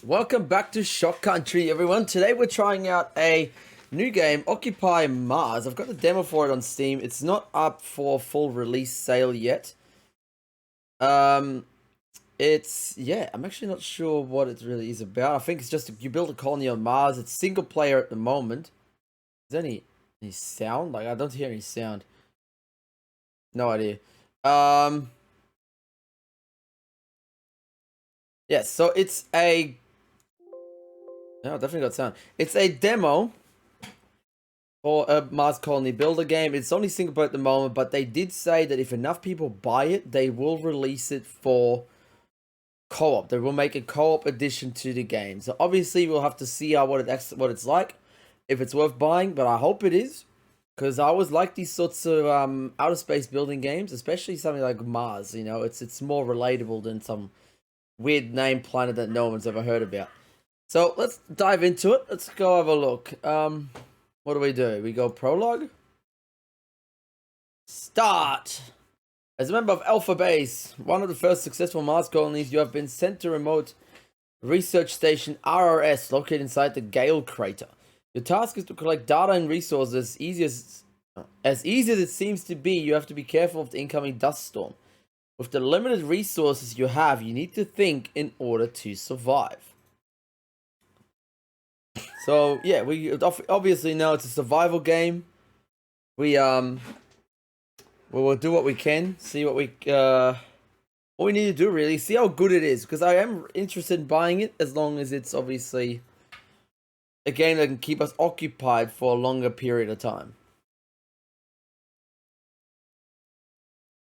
Welcome back to Shockcountry, everyone. Today we're trying out a new game, Occupy Mars. I've got the demo for it on Steam. It's not up for full release sale yet. I'm actually not sure what it really is about. I think it's just you build a colony on Mars. It's single player at the moment. Is there any sound? Like, I don't hear any sound. No idea. Yeah, so it's a... No, definitely got sound. It's a demo for a Mars Colony Builder game. It's only single player at the moment, but they did say that if enough people buy it, they will release it for co-op. They will make a co-op edition to the game. So obviously we'll have to see what it's like, if it's worth buying, but I hope it is. Because I always like these sorts of outer space building games, especially something like Mars. You know, it's more relatable than some weird name planet that no one's ever heard about. So let's dive into it. Let's go have a look. What do? We go prologue. Start. As a member of Alpha Base, one of the first successful Mars colonies, you have been sent to remote research station RRS located inside the Gale crater. Your task is to collect data and resources as easy as it seems to be. You have to be careful of the incoming dust storm. With the limited resources you have, you need to think in order to survive. So yeah, we obviously know it's a survival game. We will do what we can, see what we need to do, really see how good it is, because I am interested in buying it as long as it's obviously a game that can keep us occupied for a longer period of time.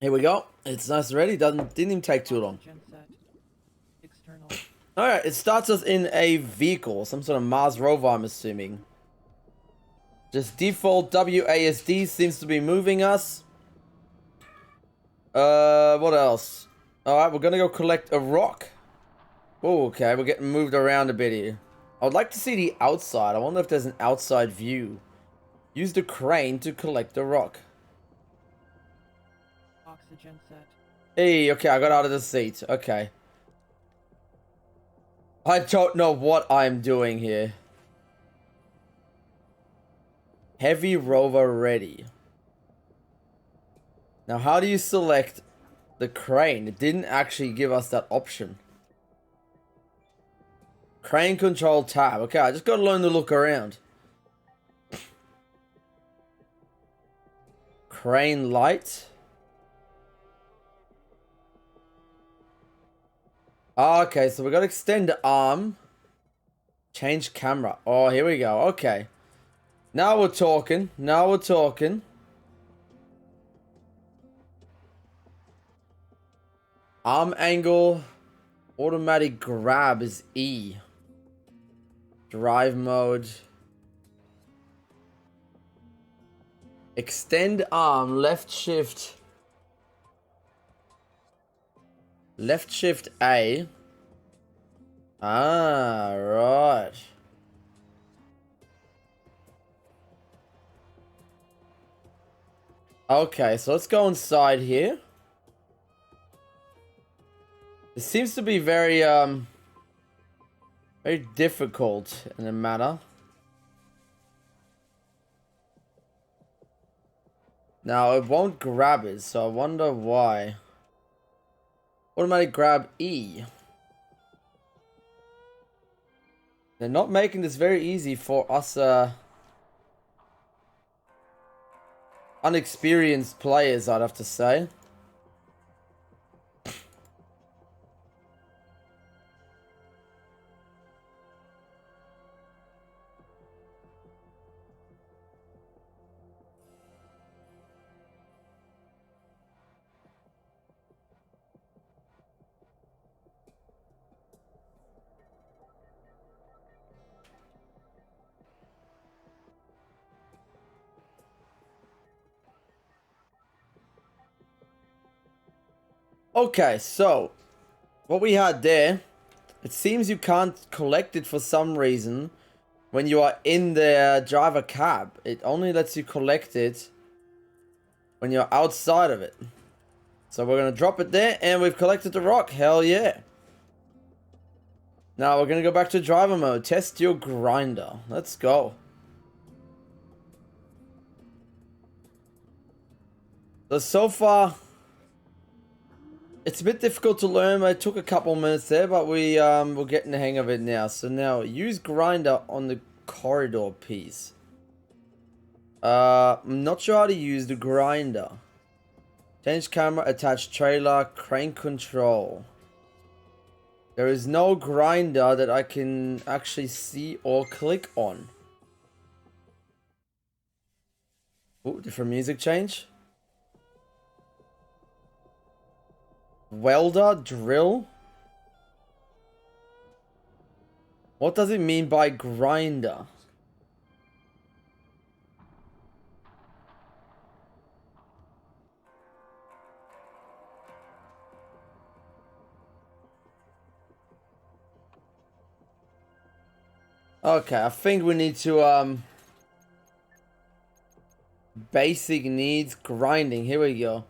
Here we go. It's nice and ready. Didn't even take too long. Alright, it starts us in a vehicle, some sort of Mars rover, I'm assuming. Just default WASD seems to be moving us. What else? Alright, we're gonna go collect a rock. Oh, okay, we're getting moved around a bit here. I would like to see the outside. I wonder if there's an outside view. Use the crane to collect the rock. Oxygen set. Hey, okay, I got out of the seat. Okay. I don't know what I'm doing here. Heavy rover ready. Now, how do you select the crane? It didn't actually give us that option. Crane control tab. Okay, I just gotta learn to look around. Crane light. Okay, so we got to extend the arm. Change camera. Oh, here we go. Okay. Now we're talking. Now we're talking. Arm angle. Automatic grab is E. Drive mode. Extend arm. Left shift. Left shift A. Ah, right. Okay, so let's go inside here. It seems to be very difficult in a manner. Now, it won't grab it, so I wonder why. Automatic grab E. They're not making this very easy for us unexperienced players, I'd have to say. Okay, so what we had there, it seems you can't collect it for some reason when you are in the driver cab. It only lets you collect it when you're outside of it. So we're going to drop it there, and we've collected the rock. Hell yeah. Now we're gonna go back to driver mode. Test your grinder. Let's go. So far, it's a bit difficult to learn. It took a couple minutes there, but we're getting the hang of it now. So now use grinder on the corridor piece. I'm not sure how to use the grinder. Change camera, attach trailer, crane control. There is no grinder that I can actually see or click on. Ooh, different music change. Welder, drill. What does it mean by grinder? Okay, I think we need to, basic needs grinding. Here we go.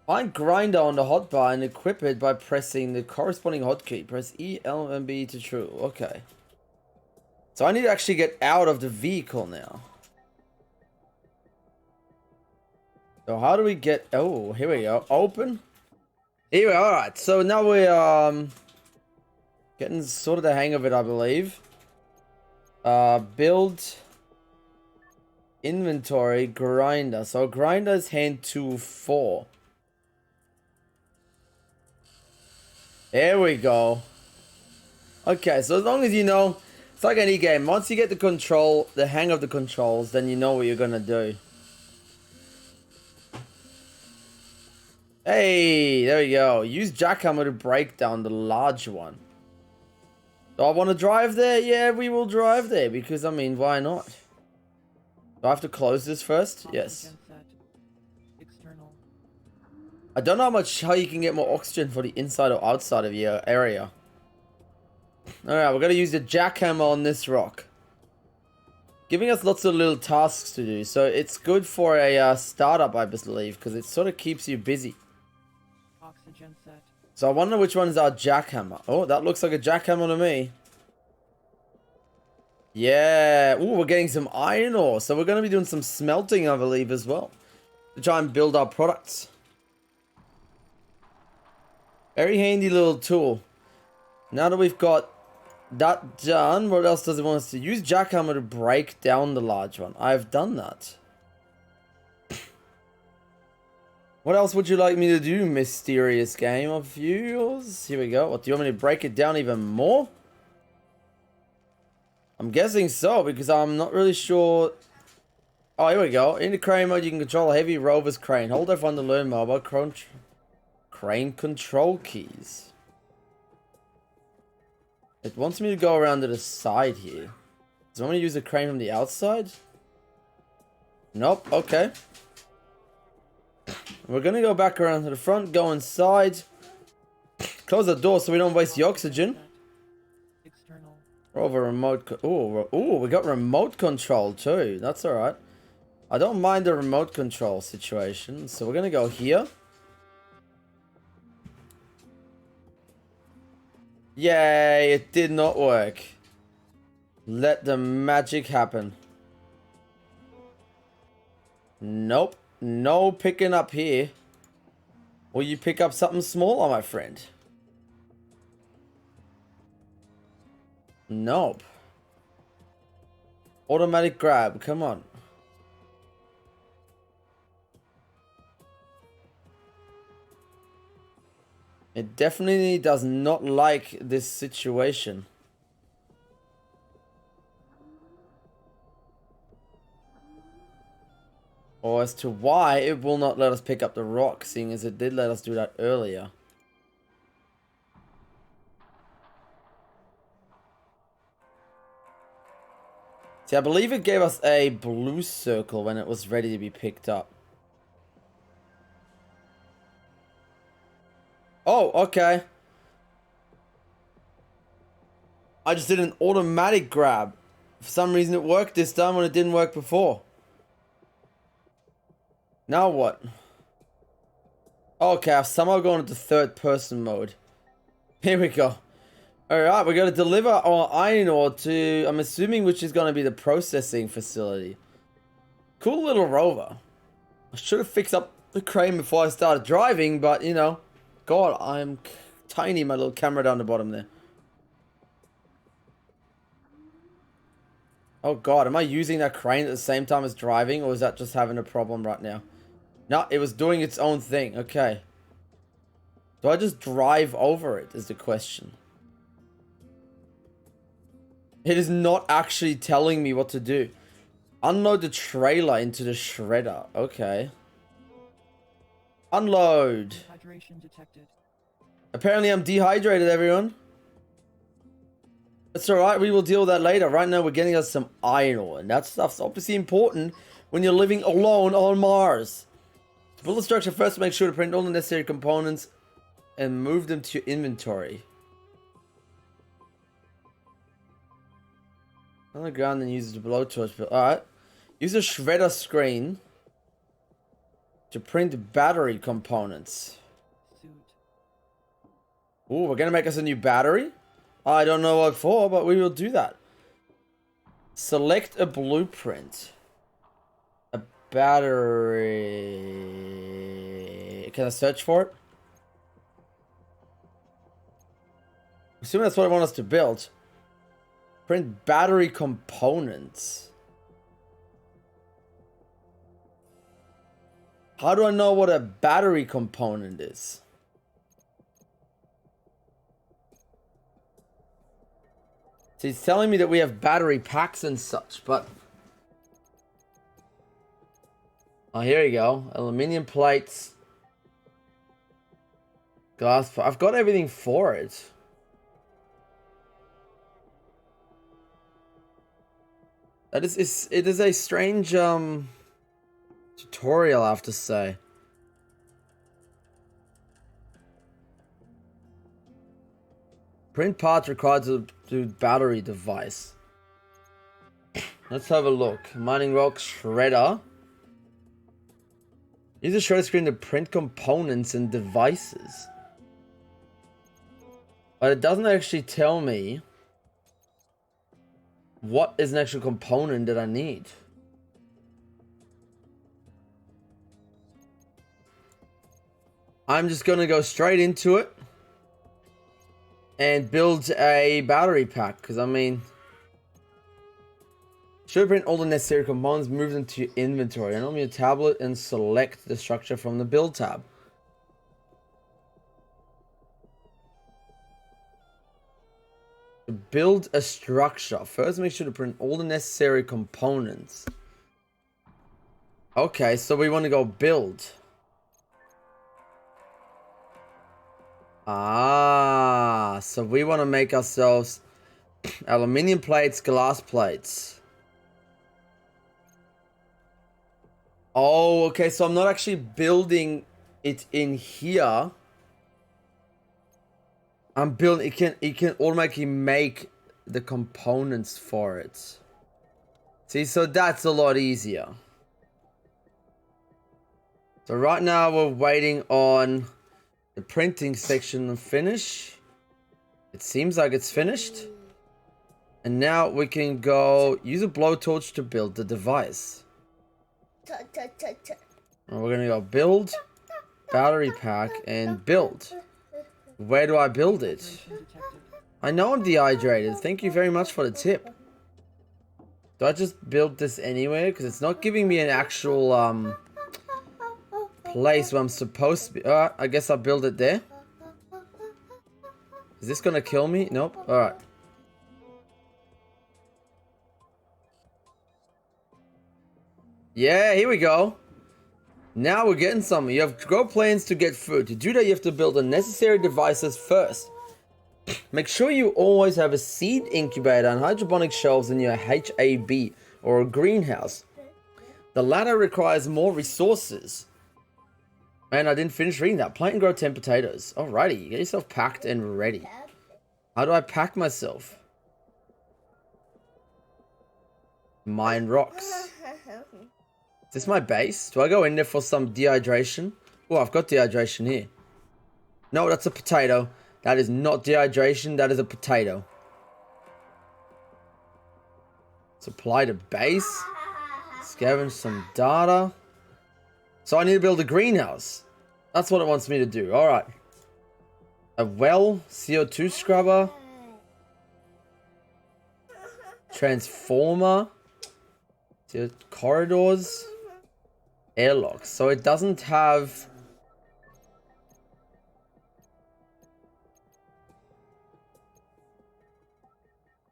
Find grinder on the hotbar and equip it by pressing the corresponding hotkey. Press E, L, and B to true. Okay. So I need to actually get out of the vehicle now. So how do we get... Oh, here we go. Open. Here we go. Alright, so now we're, getting sort of the hang of it, I believe. Build inventory grinder. So grinder is hand 2-4. There we go. Okay, so as long as you know, it's like any game. Once you get the hang of the controls, then you know what you're gonna do. Hey, there we go. Use jackhammer to break down the large one. Do I want to drive there? Yeah, we will drive there because, I mean, why not? Do I have to close this first? Yes. I don't know how you can get more oxygen for the inside or outside of your area. Alright, we're going to use the jackhammer on this rock. Giving us lots of little tasks to do. So it's good for a startup, I believe, because it sort of keeps you busy. Oxygen set. So I wonder which one is our jackhammer. Oh, that looks like a jackhammer to me. Yeah. Ooh, we're getting some iron ore. So we're going to be doing some smelting, I believe, as well. To try and build our products. Very handy little tool. Now that we've got that done, what else does it want us to use? Jackhammer to break down the large one. I've done that. What else would you like me to do, mysterious game of yours? Here we go. What, do you want me to break it down even more? I'm guessing so, because I'm not really sure. Oh, here we go. In the crane mode, you can control a heavy rover's crane. Hold F1 to learn mobile crane control keys. It wants me to go around to the side here. Does it want me to use the crane from the outside? Nope. Okay. We're gonna go back around to the front, go inside. Close the door so we don't waste the oxygen. Rover remote. Ooh, we got remote control too. That's alright. I don't mind the remote control situation. So we're gonna go here. Yay, it did not work. Let the magic happen. Nope. No picking up here. Will you pick up something smaller, my friend? Nope. Automatic grab, come on. It definitely does not like this situation. Or as to why it will not let us pick up the rock, seeing as it did let us do that earlier. See, I believe it gave us a blue circle when it was ready to be picked up. Oh, okay. I just did an automatic grab. For some reason it worked this time when it didn't work before. Now what? Okay, I've somehow gone into third person mode. Here we go. Alright, we're going to deliver our iron ore to, I'm assuming, which is going to be the processing facility. Cool little rover. I should have fixed up the crane before I started driving, but, you know, God, I'm tiny, my little camera down the bottom there. Oh God, am I using that crane at the same time as driving, or is that just having a problem right now? No, it was doing its own thing. Okay. Do I just drive over it, is the question. It is not actually telling me what to do. Unload the trailer into the shredder. Okay. Unload. Hydration detected. Apparently I'm dehydrated, everyone. That's alright, we will deal with that later. Right now we're getting us some iron ore, and that stuff's obviously important when you're living alone on Mars. To build the structure, first make sure to print all the necessary components and move them to your inventory. On the ground, then use the blowtorch. Alright. Use a shredder screen to print battery components. Suit. Ooh, we're gonna make us a new battery? I don't know what for, but we will do that. Select a blueprint. A battery. Can I search for it? Assuming that's what I want us to build. Print battery components. How do I know what a battery component is? So he's telling me that we have battery packs and such, but... Oh, here you go. Aluminium plates. Glass... I've got everything for it. That is... It is a strange, tutorial, I have to say. Print parts required to do battery device. Let's have a look. Mining rock shredder. Use a shredder screen to print components and devices. But it doesn't actually tell me what is an actual component that I need. I'm just gonna go straight into it and build a battery pack, because I mean, should print all the necessary components, move them to your inventory, and on your tablet and select the structure from the build tab. To build a structure, first make sure to print all the necessary components. Okay, so we want to go build. Ah, so we want to make ourselves aluminium plates, glass plates. Oh, okay, so I'm not actually building it in here. I'm building, it can automatically make the components for it. See, so that's a lot easier. So right now we're waiting on the printing section to finish. It seems like it's finished. And now we can go use a blowtorch to build the device. And we're gonna go build, battery pack, and build. Where do I build it? Hydration detected. I know I'm dehydrated. Thank you very much for the tip. Do I just build this anywhere? Because it's not giving me an actual place where I'm supposed to be. Alright, I guess I'll build it there. Is this gonna kill me? Nope. Alright. Yeah, here we go. Now we're getting something. You have to grow plants to get food. To do that, you have to build the necessary devices first. Make sure you always have a seed incubator and hydroponic shelves in your HAB or a greenhouse. The latter requires more resources. And I didn't finish reading that. Plant and grow 10 potatoes. Alrighty, get yourself packed and ready. How do I pack myself? Mine rocks. Is this my base? Do I go in there for some dehydration? Oh, I've got dehydration here. No, that's a potato. That is not dehydration. That is a potato. Supply to base. Scavenge some data. So I need to build a greenhouse. That's what it wants me to do. Alright. A well. CO2 scrubber. Transformer. Corridors. Airlocks. So it doesn't have...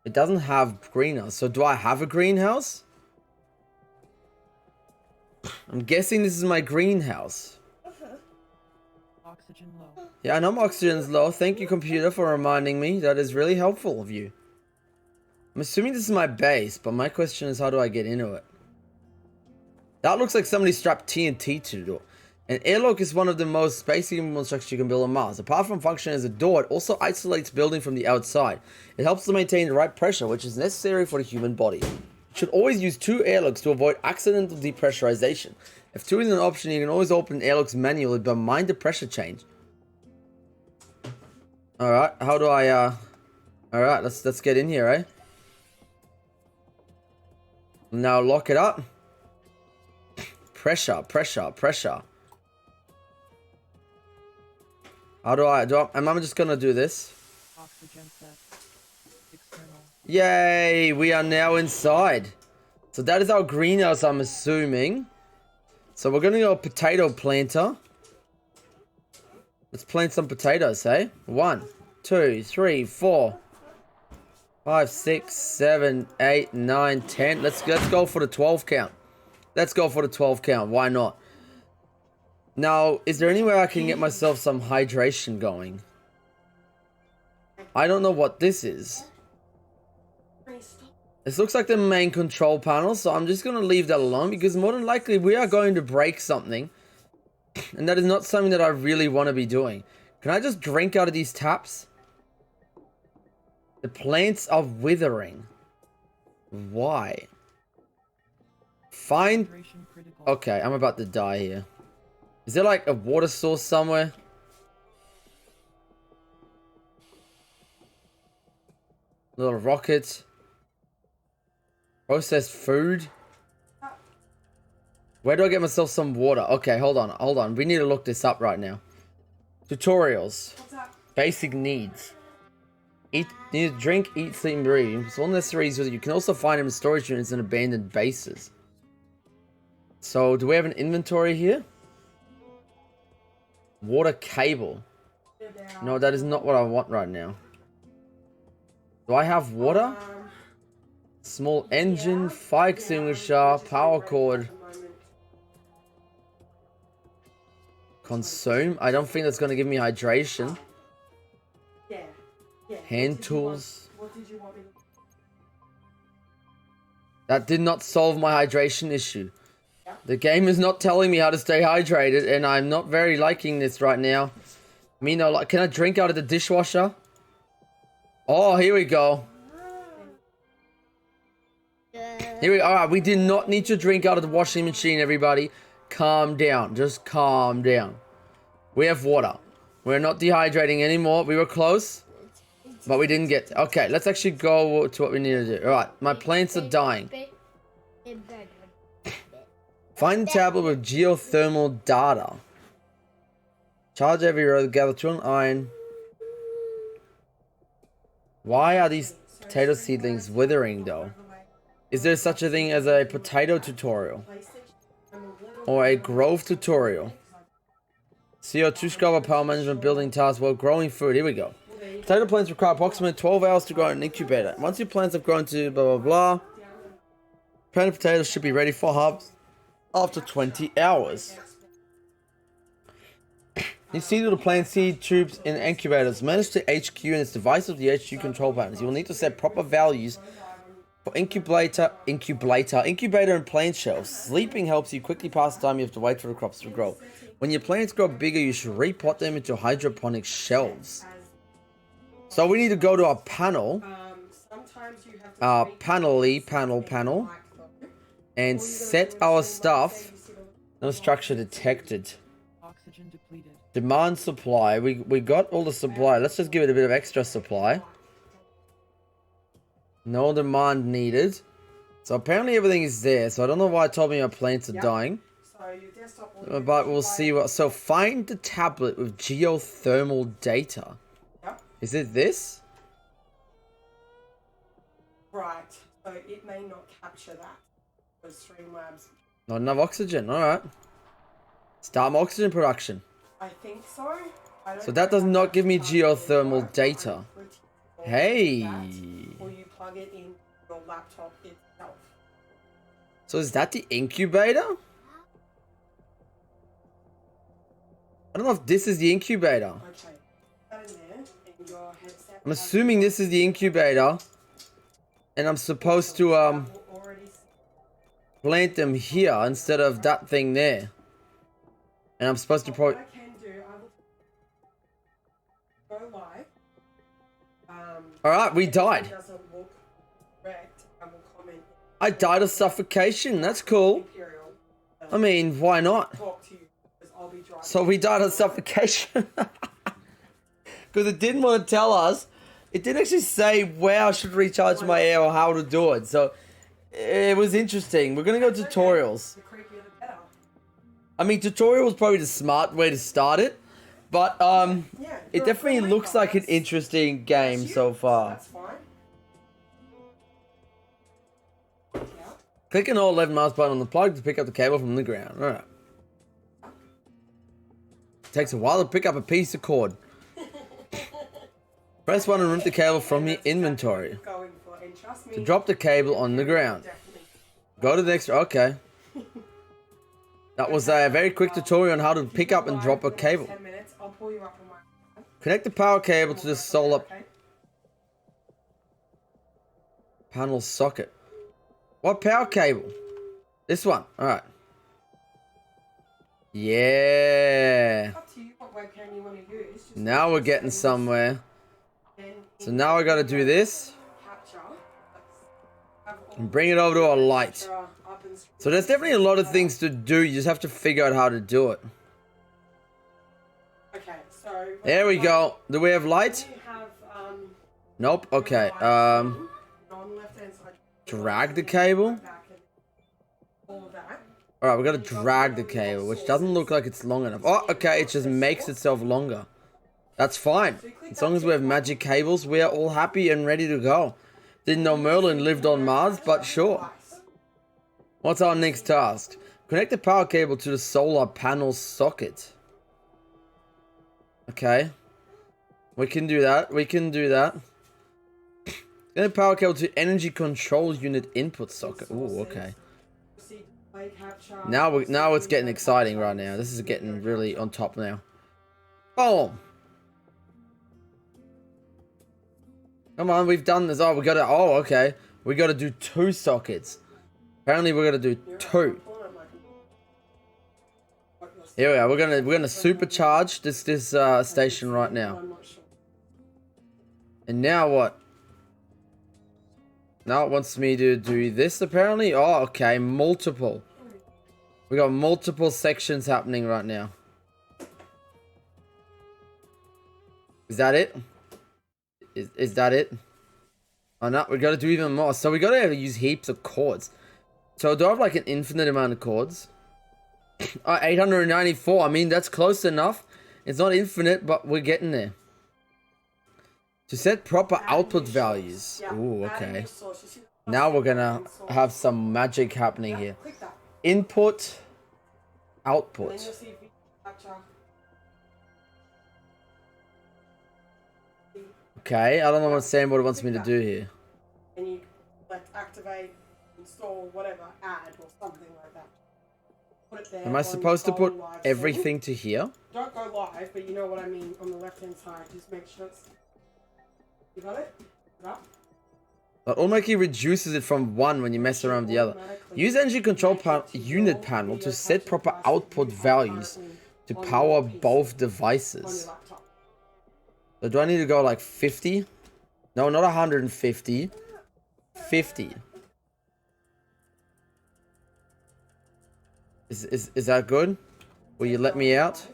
It doesn't have greenhouse. So do I have a greenhouse? I'm guessing this is my greenhouse. Oxygen low. Yeah, I know my oxygen's low. Thank you, computer, for reminding me. That is really helpful of you. I'm assuming this is my base, but my question is, how do I get into it? That looks like somebody strapped TNT to the door. An airlock is one of the most basic structures you can build on Mars. Apart from functioning as a door, it also isolates building from the outside. It helps to maintain the right pressure, which is necessary for the human body. You should always use 2 airlocks to avoid accidental depressurization. If 2 is an option, you can always open airlocks manually, but mind the pressure change. Alright, how do I, Alright, let's get in here, eh? Now lock it up. Pressure, pressure, pressure. How do I, am I just gonna do this? Oxygen set. External. Yay, we are now inside. So that is our greenhouse, I'm assuming. So we're gonna go potato planter. Let's plant some potatoes, hey? 1, 2, 3, 4, 5, 6, 7, 8, 9, 10. Let's go for the 12 count. Let's go for the 12 count. Why not? Now, is there any way I can get myself some hydration going? I don't know what this is. This looks like the main control panel, so I'm just going to leave that alone because more than likely we are going to break something. And that is not something that I really want to be doing. Can I just drink out of these taps? The plants are withering. Why? Find... Hydration critical. Okay, I'm about to die here. Is there like a water source somewhere? Little rocket. Processed food. Where do I get myself some water? Okay, hold on. We need to look this up right now. Tutorials. Basic needs. Eat, need to drink, eat, sleep, and breathe. It's all necessary so that you can also find them in storage units and abandoned bases. So, do we have an inventory here? Water cable. No, that is not what I want right now. Do I have water? Small engine, fire extinguisher, power cord. Consume? I don't think that's going to give me hydration. Hand tools. That did not solve my hydration issue. The game is not telling me how to stay hydrated, and I'm not very liking this right now. Like, can I drink out of the dishwasher? Oh, here we go. Alright, we did not need to drink out of the washing machine, everybody. Calm down. Just calm down. We have water. We're not dehydrating anymore. We were close, but we didn't get... Okay, let's actually go to what we need to do. Alright, my plants are dying. Find a tablet with geothermal data. Charge every row, gather 2 iron. Why are these potato seedlings withering though? Is there such a thing as a potato tutorial? Or a growth tutorial? CO2 scrubber, power management, building tasks, while growing food. Here we go. Potato plants require approximately 12 hours to grow in an incubator. Once your plants have grown to blah blah blah, planted potatoes should be ready for harvest after 20 hours. You see the plant seed tubes in incubators. Manage the HQ and its device of the HQ control panels. You will need to set proper values for incubator, and plant shelves. Sleeping helps you quickly pass the time you have to wait for the crops to grow. When your plants grow bigger, you should repot them into hydroponic shelves. So we need to go to our panel. Panel. And set our stuff. No structure detected. Oxygen depleted. Demand supply. We got all the supply. Let's just give it a bit of extra supply. No demand needed. So apparently everything is there. So I don't know why it told me my plants are dying. So your desktop will But we'll see what. So find the tablet with geothermal data. Yep. Is it this? Right. So it may not capture that. Those Streamlabs. Not enough oxygen. Alright. Start my oxygen production. I think so. I don't So that know does how not give me that geothermal works. data. I'm pretty sure Hey. that, or you plug it in your laptop itself. So is that the incubator? I don't know if this is the incubator. Okay. Put that in there, and your headset. I'm assuming this is the incubator. And I'm supposed to plant them here instead of that thing there. And I'm supposed to probably... What I can do, I will go live. Alright, we died. If it doesn't look correct, I will comment. I died of suffocation. That's cool. Imperial, I mean, why not? talk to you, because I'll be driving. So we died of suffocation. Because it didn't want to tell us. It didn't actually say where I should recharge my air or how to do it. So it was interesting. We're going to go tutorials. The creepier the better. I mean, tutorial was probably the smart way to start it. But Yeah, it you're a definitely filmmaker, looks like an that's- interesting game that's you, so far. That's fine. Yeah. Click an all 11 mouse button on the plug to pick up the cable from the ground. Alright. Takes a while to pick up a piece of cord. Press 1 and remove the cable from your inventory. Going for, and trust me, To drop the cable on the ground. definitely. Go to the next... Okay. That was a very quick tutorial on how to pick up and drop a cable. 10 minutes, I'll pull you up on my... Connect the power cable to the solar Okay. panel socket. What power cable? This one. Alright. Yeah. Up to you what webcam you want to use. Just Now we're getting somewhere. So now I gotta do this. capture. And bring it over to a light. Up and So there's definitely a lot of things to do. You just have to figure out how to do it. Okay, so... There we go. Do we have light? You have, Nope. Okay. on left-hand side. Drag the cable. Back and all of that. Alright, we gotta drag the cable, which doesn't look like it's long enough. Oh, okay. It just makes itself longer. That's fine. As long as we have magic cables, we are all happy and ready to go. Didn't know Merlin lived on Mars, but sure. What's our next task? Connect the power cable to the solar panel socket. Okay. We can do that. We can do that. Connect the power cable to energy control unit input socket. Ooh, okay. Now it's getting exciting right now. This is getting really on top now. Boom. Come on, we've done this. Oh, we gotta. Oh, okay. We gotta do 2 sockets. Apparently, we're gonna do 2. Here we are. We're gonna supercharge this station right now. And now what? Now it wants me to do this apparently. Oh, okay. Multiple. We got multiple sections happening right now. Is that it? Is that it? Oh no, we gotta do even more. So we gotta use heaps of cords. So do I have like an infinite amount of cords? 894. I mean, that's close enough. It's not infinite, but we're getting there. To set proper output values. Ooh, okay. Now we're gonna have some magic happening here. Input, output. Okay, I don't know what Sandboard wants me to do here. And you select activate, install, whatever, add or something like that. Put it there. Am I supposed to put everything to here? Don't go live, but you know what I mean on the left hand side. Just make sure it's... You got it? That automatically reduces it from 1 when you mess around with the other. Use energy control unit panel to set proper output values to power both devices. So do I need to go like 50? No, not 150. 50. Is that good? Will you let me out?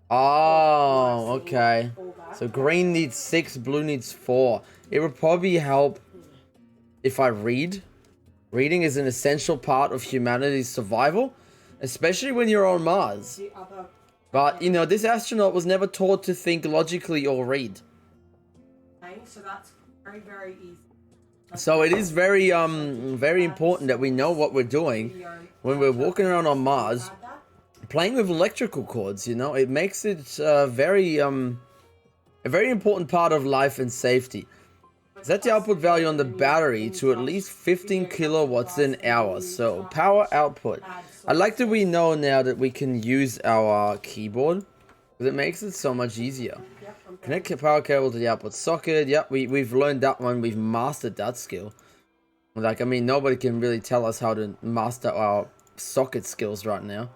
Oh, lighting, okay. all that. So green needs 6, blue needs 4. It would probably help if I read. Reading is an essential part of humanity's survival, especially when you're on Mars. The other, But, you know, this astronaut was never taught to think logically or read. okay, so that's very, very easy. So it is very, very important that we know what we're doing when we're walking around on Mars, playing with electrical cords, you know. It makes it a very important part of life and safety. Set the output value on the battery to at least 15 kilowatts an hour. So power output. I like that we know now that we can use our keyboard, because it makes it so much easier. Connect the power cable to the output socket. Yep, we've learned that one. We've mastered that skill. Like, I mean, nobody can really tell us how to master our socket skills right now.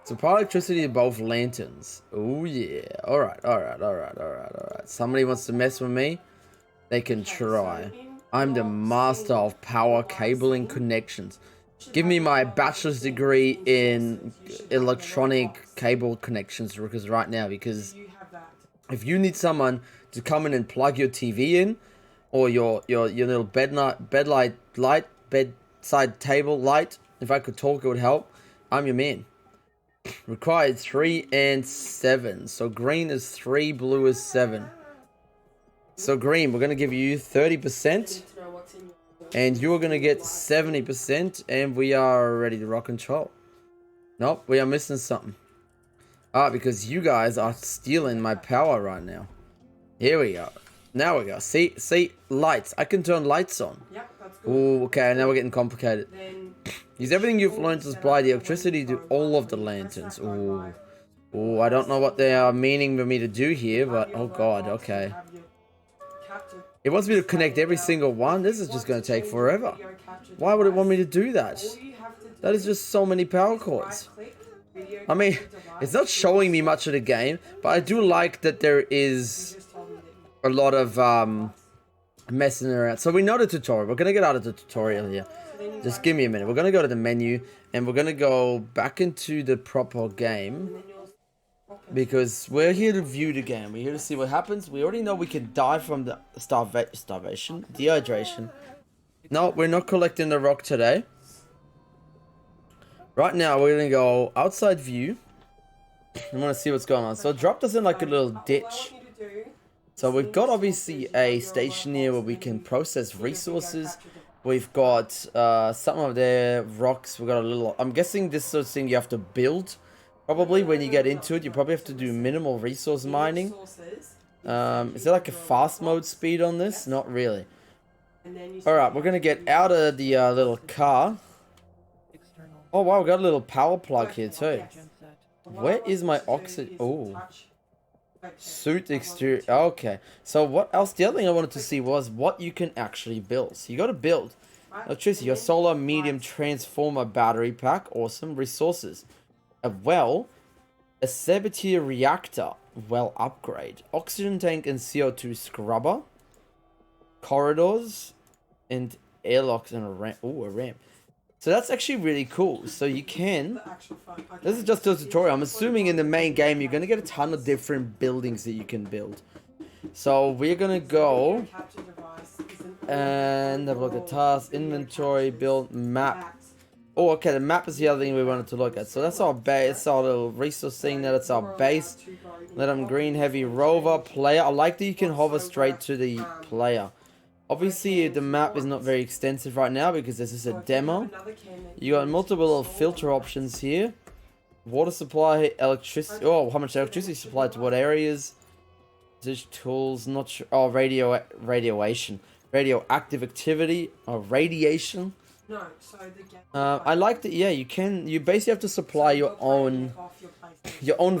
Supply electricity to both lanterns. Oh yeah. Alright. Somebody wants to mess with me? They can try. I'm the master of power cabling connections. Give me my bachelor's degree in electronic cable connections because because if you need someone to come in and plug your TV in, or your little bedside table light, if I could talk it would help, I'm your man. Required 3 and 7. So green is 3, blue is 7. So green, we're gonna give you 30%, and you're gonna get 70%, and we are ready to rock and roll. Nope, we are missing something. Ah, because you guys are stealing my power right now. Here we go. Now we go. See, lights. I can turn lights on. Yep, that's good. Ooh, okay, now we're getting complicated. Then Use everything you've learned to supply the electricity to all of the lanterns. Ooh, I don't know what they are meaning for me to do here, but oh god, okay. It wants me to connect every single one. This is just going to take forever. Why would it want me to do that? That is just so many power cords. I mean, it's not showing me much of the game, but I do like that there is a lot of messing around. So we know the tutorial. We're going to get out of the tutorial here. Just give me a minute. We're going to go to the menu, and we're going to go back into the proper game, because we're here to view the game. We're here to see what happens. We already know we can die from the starvation, dehydration. No, we're not collecting the rock today. Right now, we're going to go outside view. I want to see what's going on. So it dropped us in like a little ditch. So we've got obviously a station here where we can process resources. We've got some of their rocks. We've got a little... I'm guessing this sort of thing you have to build. Probably when you get into it, you probably have to do minimal resource mining. Is there like a fast mode speed on this? Not really. Alright, we're going to get out of the little car. Oh wow, we got a little power plug here too. Where is my oxygen? Oh. Suit exterior. Okay. So what else? The other thing I wanted to see was what you can actually build. So you got to build electricity, your solar medium transformer battery pack. Awesome. Resources. A well. A Sabatier reactor. Well upgrade. Oxygen tank and CO2 scrubber. Corridors. And airlocks and a ramp. Oh, a ramp. So that's actually really cool. So you can... This is just a tutorial. I'm assuming in the main game you're going to get a ton of different buildings that you can build. So we're going to go... And have a look at tasks, inventory, build, map. Oh, okay, the map is the other thing we wanted to look at. So that's our base. It's our little resource thing. That's our base. Let them green, heavy, rover, player. I like that you can hover straight to the player. Obviously, the map is not very extensive right now because this is a demo. You got multiple little filter options here. Water supply, electricity. Oh, how much electricity supplied to what areas? Dish tools, not sure. Oh, radiation. Radioactive activity or radiation. No, so the game. I like that. Yeah, you can. You basically have to supply your own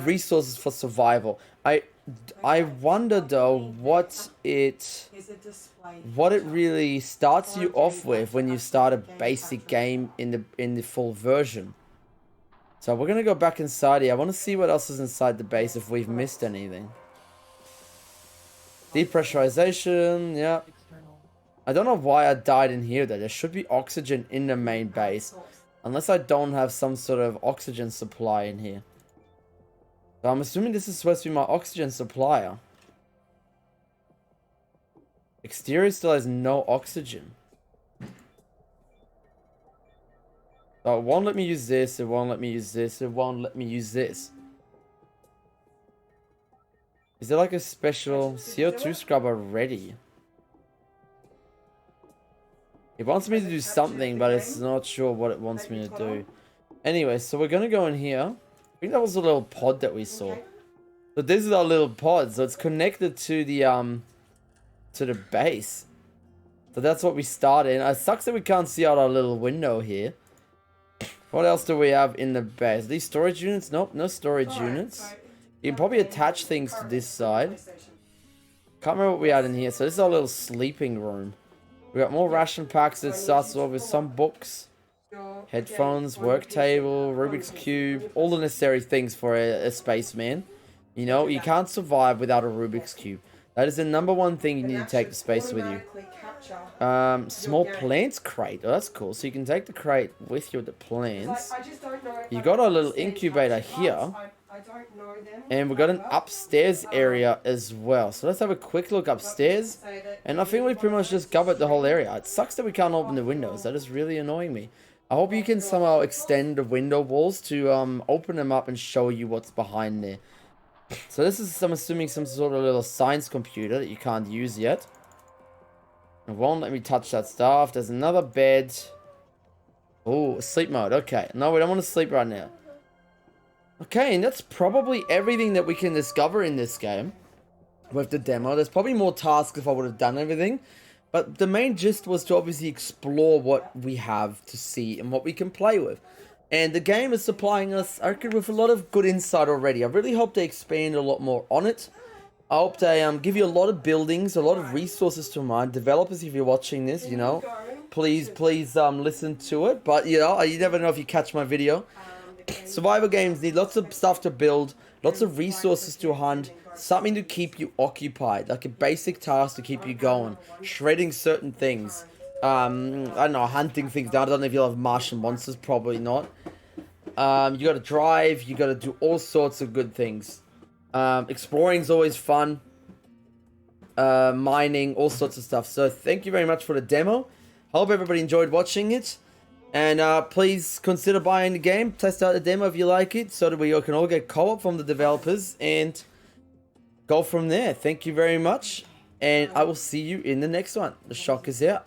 resources for survival. I wonder though what it really starts you off with when you start a basic game in the full version. So we're gonna go back inside here. I want to see what else is inside the base if we've missed anything. Depressurization, yeah. I don't know why I died in here though. There should be oxygen in the main base. Unless I don't have some sort of oxygen supply in here. So I'm assuming this is supposed to be my oxygen supplier. Exterior still has no oxygen. So it won't let me use this, it won't let me use this, it won't let me use this. Is there like a special CO2 scrubber ready? It wants me to do something, but it's not sure what it wants me to do. Anyway, so we're gonna go in here. I think that was a little pod that we saw. So this is our little pod, so it's connected to the base. So that's what we started. It sucks that we can't see out our little window here. What else do we have in the base? These storage units? Nope, no storage units. You can probably attach things to this side. Can't remember what we had in here. So this is our little sleeping room. We got more ration packs. It starts off with some books, headphones, work table, Rubik's Cube, all the necessary things for a spaceman. You know, you can't survive without a Rubik's Cube. That is the #1 thing you need to take to space with you. Small plants crate. Oh, that's cool. So you can take the crate with you with the plants. You got our little incubator here. And we've got an upstairs area as well. So let's have a quick look upstairs. And I think we pretty much just covered the whole area. It sucks that we can't open the windows. That is really annoying me. I hope you can somehow extend the window walls to open them up and show you what's behind there. So this is, I'm assuming, some sort of little science computer that you can't use yet. It won't let me touch that stuff. There's another bed. Oh, sleep mode. Okay. No, we don't want to sleep right now. Okay, and that's probably everything that we can discover in this game with the demo. There's probably more tasks if I would have done everything. But the main gist was to obviously explore what we have to see and what we can play with. And the game is supplying us, I reckon, with a lot of good insight already. I really hope they expand a lot more on it. I hope they give you a lot of buildings, a lot of resources to mine. Developers, if you're watching this, you know, please listen to it. But, you know, you never know if you catch my video. Survival games need lots of stuff to build, lots of resources to hunt, something to keep you occupied, like a basic task to keep you going, shredding certain things. I don't know, hunting things down. I don't know if you'll have Martian monsters, probably not. You gotta drive, you gotta do all sorts of good things. Exploring's always fun. Mining, all sorts of stuff. So thank you very much for the demo. Hope everybody enjoyed watching it. And please consider buying the game. Test out the demo if you like it, so that we can all get co-op from the developers and go from there. Thank you very much. And I will see you in the next one. The Shock is out.